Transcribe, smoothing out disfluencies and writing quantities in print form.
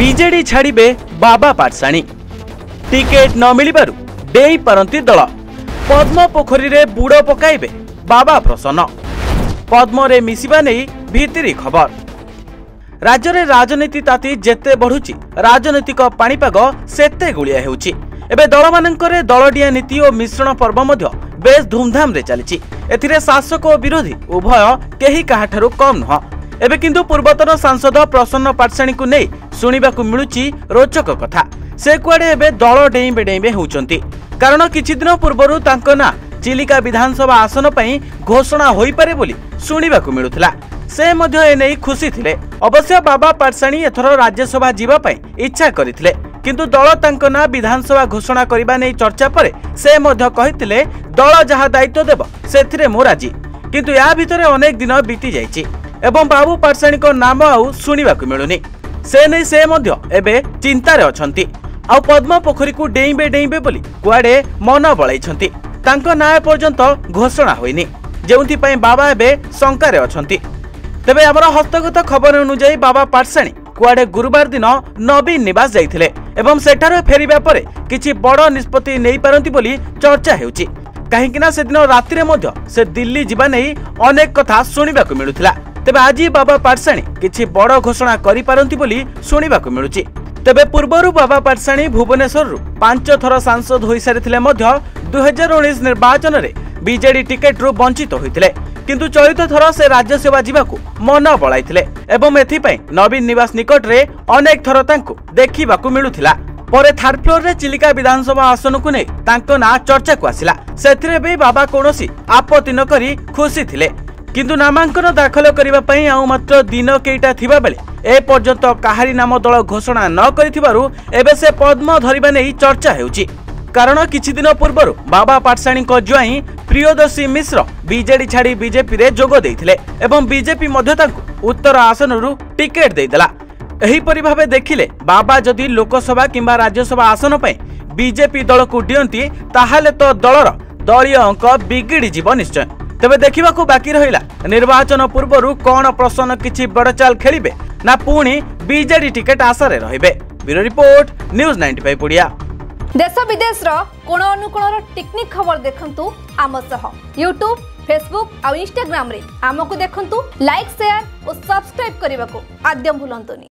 BJD छाड़िबे बाबा पाटसाणी ticket न मिलिबारु डेई पारंती दल पद्म पोखरी रे बुड़ पकाइबे बाबा प्रसन्न पद्म रे मिसिबा नहीं भीतरी खबर। राज्य रे राजनीति ताती जेते बढ़ुची राजनीतिक पाणीपाग सेते गुलिया हेउची। एबे दल मानकरे दलडिया नीति और मिश्रण पर्व मध्य बेस धूमधाम रे चलीची। एथिरे शासक और विरोधी उभय केही काहाठारु कम नुह। एबे किंतु पूर्वतन सांसद प्रसन्न पाटसाणी को नहीं शुणिबाकु मिलुची रोचक कथा। से कुआडे एबे दल डेइबे डेइबे होउचंती कारण किछि दिन पूर्वरु तांको ना चिलिका विधानसभा आसन पई घोषणा होई पारे बोली शुणिबाकु मिलुथला। से मध्य एने खुशी थिले। अवश्य बाबा पाटसाणी एथर राज्यसभा जीवा पई इच्छा करिथिले किंतु दल तांको ना विधानसभा घोषणा करिबा नै चर्चा परे से मध्य कहिथिले दल जहा दायित्व देब सेथिरे मो राजी। किंतु या भितरे अनेक दिन बीती जाइछि एवं बाबू पाटसाणी को नाम आउ शुणिबाकु मिलुनी। से नै से मध्य एबे चिंतारे अछंती। आउ पद्म पोखरी को डेइबे डेइबे बोली कुआडे मन बळाइछंती। तांको ना पर्यंत घोषणा होइनी जेउंथि पई बाबा एबे शंकारे अछंती। तेबे हमर हस्तगत खबर अनुसार बाबा पाटसाणी कुआडे गुरुवार दिन नवीन निवास जाइथिले एवं सेठार फेरिबा परे किछि बड़ निष्पत्ति नै पारंती बोली चर्चा हेउची। काहेकिना से दिन राति रे मध्य से दिल्ली जिबा नै अनेक कथा शुणिबाकु मिलुथिला। तेबे आज बाबा पाटसाणी किछि बड़ घोषणा करि पारंती बोली शुणिबाकु मिलुची। तेबे पूर्वरु बाबा पाटसाणी भुवनेश्वर 5 थर सांसद होई सारिथिले मध्य 2019 निर्वाचन रे बीजेडी टिकेट रु वंचित होइथिले किंतु चलित थर से राज्यसभा जीवाकू मन बळाइथिले एवं एथि पई नवीन निवास निकट रे अनेक थर तांकू देखिबाकू मिलुथिला। परे थर्ड फ्लोर रे चिलिका विधानसभा आसन को नै तांको ना चर्चा को आसिला। सेथिरे भी बाबा कोनोसी आपत्ति न करी खुशी थिले किंतु नामांकन दाखल करिबा पई आउ मात्र दिन केइटा थिबा बेले ए पर्यंत काहारी नाम दल घोषणा न करिथिबारु एबे से पद्म धरिबा नै चर्चा हेउची। कारण किछि दिन पूर्वरु बाबा पाटसाणी को ज्वाई प्रियदर्शी मिश्र बीजेडी छाड़ी बीजेपी रे जोग देइथिले एवं बीजेपी मध्य तांकु उत्तर आसनरु टिकेट देइदला। एही परि भाबे देखिले बाबा जदि लोकसभा किंबा राज्यसभा आसन पई बीजेपी दल को दियंती ताहाले तो दलर दलीय अंक बिगिड़ी जीव निश्चय। तेबे देखिबाकू बाकी रहिला निर्वाचन पूर्वरु कोन प्रसन्न किछि बड़ चाल खेलिबे ना पुणी बीजेडी टिकेट आशारे रहिबे। Bureau report news 95 Odia. देश विदेश कोण अनुकोण टेक्निक खबर देखंतु आम सह यूट्यूब फेसबुक और इंस्टाग्राम रे आमको देखंतु लाइक शेयर और सब्सक्राइब करने को आद्यम भूलंतुनी।